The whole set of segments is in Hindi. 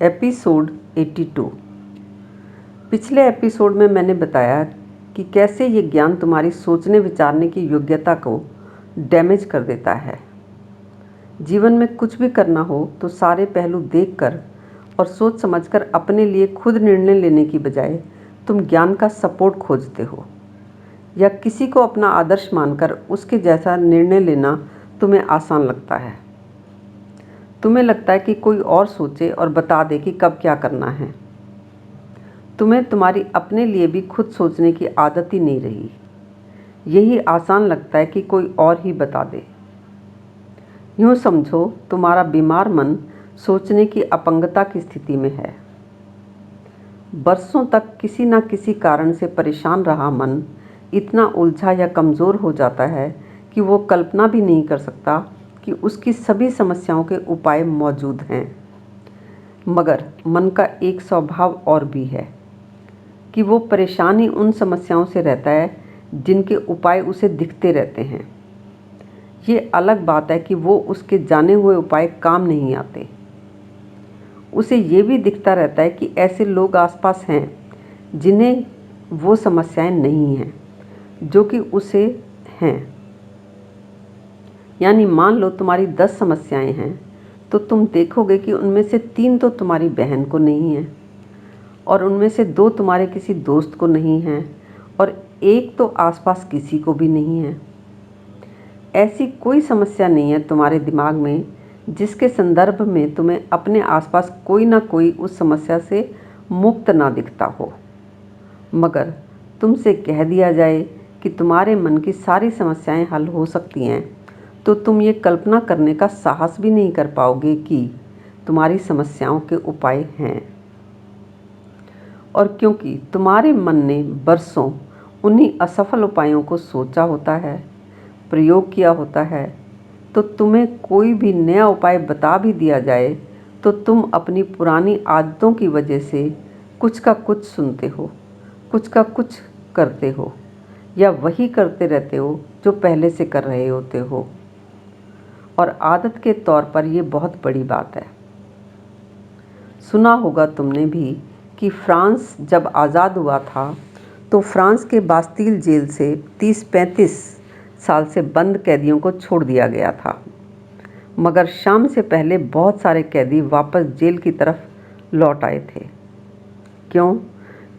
एपिसोड 82। पिछले एपिसोड में मैंने बताया कि कैसे ये ज्ञान तुम्हारी सोचने विचारने की योग्यता को डैमेज कर देता है। जीवन में कुछ भी करना हो तो सारे पहलू देखकर और सोच समझकर अपने लिए खुद निर्णय लेने की बजाय तुम ज्ञान का सपोर्ट खोजते हो, या किसी को अपना आदर्श मानकर उसके जैसा निर्णय लेना तुम्हें आसान लगता है। तुम्हें लगता है कि कोई और सोचे और बता दे कि कब क्या करना है। तुम्हें तुम्हारी अपने लिए भी खुद सोचने की आदत ही नहीं रही। यही आसान लगता है कि कोई और ही बता दे। यूँ समझो, तुम्हारा बीमार मन सोचने की अपंगता की स्थिति में है। बरसों तक किसी न किसी कारण से परेशान रहा मन इतना उलझा या कमज़ोर हो जाता है कि वो कल्पना भी नहीं कर सकता कि उसकी सभी समस्याओं के उपाय मौजूद हैं। मगर मन का एक स्वभाव और भी है कि वो परेशान ही उन समस्याओं से रहता है जिनके उपाय उसे दिखते रहते हैं। ये अलग बात है कि वो उसके जाने हुए उपाय काम नहीं आते। उसे ये भी दिखता रहता है कि ऐसे लोग आसपास हैं जिन्हें वो समस्याएं नहीं हैं जो कि उसे हैं। यानी मान लो तुम्हारी 10 समस्याएं हैं तो तुम देखोगे कि उनमें से 3 तो तुम्हारी बहन को नहीं है, और उनमें से 2 तुम्हारे किसी दोस्त को नहीं हैं, और 1 तो आसपास किसी को भी नहीं है। ऐसी कोई समस्या नहीं है तुम्हारे दिमाग में जिसके संदर्भ में तुम्हें अपने आसपास कोई ना कोई उस समस्या से मुक्त ना दिखता हो। मगर तुमसे कह दिया जाए कि तुम्हारे मन की सारी समस्याएं हल हो सकती हैं तो तुम ये कल्पना करने का साहस भी नहीं कर पाओगे कि तुम्हारी समस्याओं के उपाय हैं। और क्योंकि तुम्हारे मन ने बरसों उन्हीं असफल उपायों को सोचा होता है, प्रयोग किया होता है, तो तुम्हें कोई भी नया उपाय बता भी दिया जाए तो तुम अपनी पुरानी आदतों की वजह से कुछ का कुछ सुनते हो, कुछ का कुछ करते हो, या वही करते रहते हो जो पहले से कर रहे होते हो। और आदत के तौर पर यह बहुत बड़ी बात है। सुना होगा तुमने भी कि फ्रांस जब आज़ाद हुआ था तो फ्रांस के बास्तील जेल से 30-35 साल से बंद कैदियों को छोड़ दिया गया था। मगर शाम से पहले बहुत सारे कैदी वापस जेल की तरफ लौट आए थे। क्यों?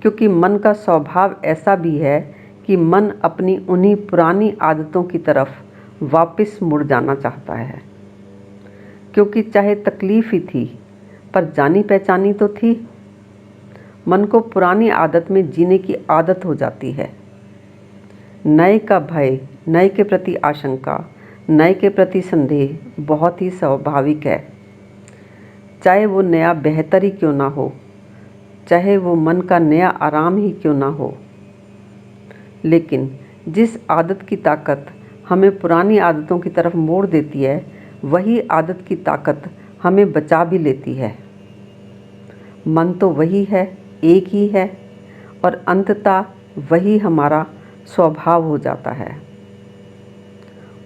क्योंकि मन का स्वभाव ऐसा भी है कि मन अपनी उन्हीं पुरानी आदतों की तरफ वापस मुड़ जाना चाहता है। क्योंकि चाहे तकलीफ़ ही थी पर जानी पहचानी तो थी। मन को पुरानी आदत में जीने की आदत हो जाती है। नए का भय, नए के प्रति आशंका, नए के प्रति संदेह बहुत ही स्वाभाविक है। चाहे वो नया बेहतर ही क्यों ना हो, चाहे वो मन का नया आराम ही क्यों ना हो। लेकिन जिस आदत की ताकत हमें पुरानी आदतों की तरफ मोड़ देती है, वही आदत की ताकत हमें बचा भी लेती है। मन तो वही है, एक ही है, और अंततः वही हमारा स्वभाव हो जाता है।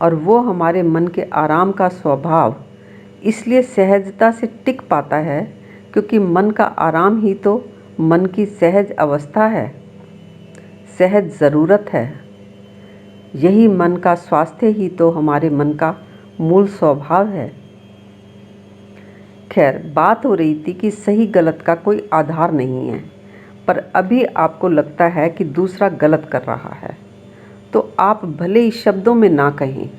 और वो हमारे मन के आराम का स्वभाव इसलिए सहजता से टिक पाता है क्योंकि मन का आराम ही तो मन की सहज अवस्था है, सहज ज़रूरत है। यही मन का स्वास्थ्य ही तो हमारे मन का मूल स्वभाव है। खैर, बात हो रही थी कि सही गलत का कोई आधार नहीं है, पर अभी आपको लगता है कि दूसरा गलत कर रहा है तो आप भले ही शब्दों में ना कहें,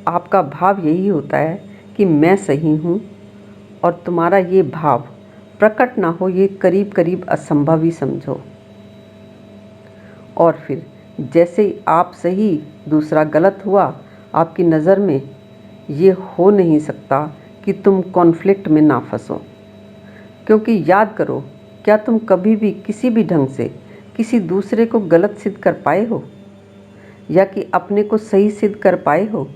आपका भाव यही होता है कि मैं सही हूँ, और तुम्हारा ये भाव प्रकट ना हो ये करीब करीब असंभव ही समझो। और फिर जैसे ही आप सही दूसरा गलत हुआ, आपकी नज़र में ये हो नहीं सकता कि तुम कॉन्फ्लिक्ट में ना फंसो। क्योंकि याद करो, क्या तुम कभी भी किसी भी ढंग से किसी दूसरे को गलत सिद्ध कर पाए हो, या कि अपने को सही सिद्ध कर पाए हो?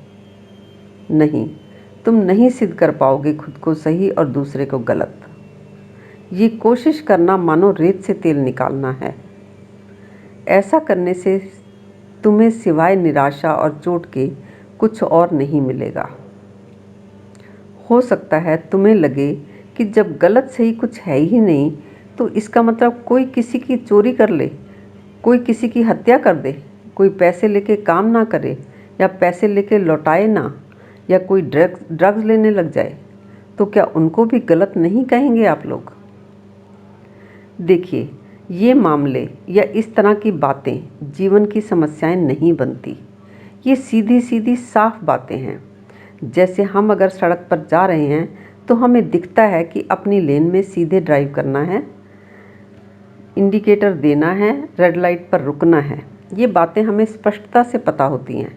नहीं, तुम नहीं सिद्ध कर पाओगे खुद को सही और दूसरे को गलत। ये कोशिश करना मानो रेत से तेल निकालना है। ऐसा करने से तुम्हें सिवाय निराशा और चोट के कुछ और नहीं मिलेगा। हो सकता है तुम्हें लगे कि जब गलत सही कुछ है ही नहीं तो इसका मतलब कोई किसी की चोरी कर ले, कोई किसी की हत्या कर दे, कोई पैसे लेके काम ना करे या पैसे लेके लौटाए ना, या कोई ड्रग्स लेने लग जाए, तो क्या उनको भी गलत नहीं कहेंगे आप लोग? देखिए, ये मामले या इस तरह की बातें जीवन की समस्याएं नहीं बनती। ये सीधी सीधी साफ बातें हैं। जैसे हम अगर सड़क पर जा रहे हैं तो हमें दिखता है कि अपनी लेन में सीधे ड्राइव करना है, इंडिकेटर देना है, रेड लाइट पर रुकना है। ये बातें हमें स्पष्टता से पता होती हैं।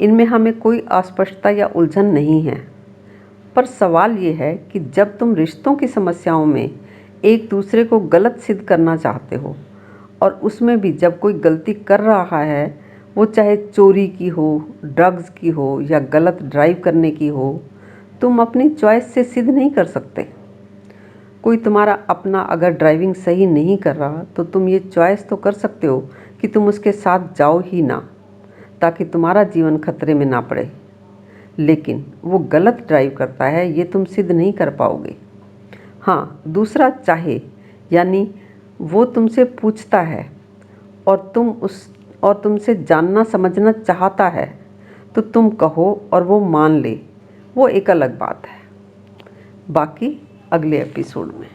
इनमें हमें कोई अस्पष्टता या उलझन नहीं है। पर सवाल ये है कि जब तुम रिश्तों की समस्याओं में एक दूसरे को गलत सिद्ध करना चाहते हो, और उसमें भी जब कोई गलती कर रहा है, वो चाहे चोरी की हो, ड्रग्स की हो या गलत ड्राइव करने की हो, तुम अपनी चॉइस से सिद्ध नहीं कर सकते। कोई तुम्हारा अपना अगर ड्राइविंग सही नहीं कर रहा तो तुम ये चॉइस तो कर सकते हो कि तुम उसके साथ जाओ ही ना, ताकि तुम्हारा जीवन खतरे में ना पड़े। लेकिन वो गलत ड्राइव करता है, ये तुम सिद्ध नहीं कर पाओगे। हाँ, दूसरा चाहे यानी वो तुमसे पूछता है और तुमसे जानना समझना चाहता है तो तुम कहो और वो मान ले, वो एक अलग बात है। बाकी अगले एपिसोड में।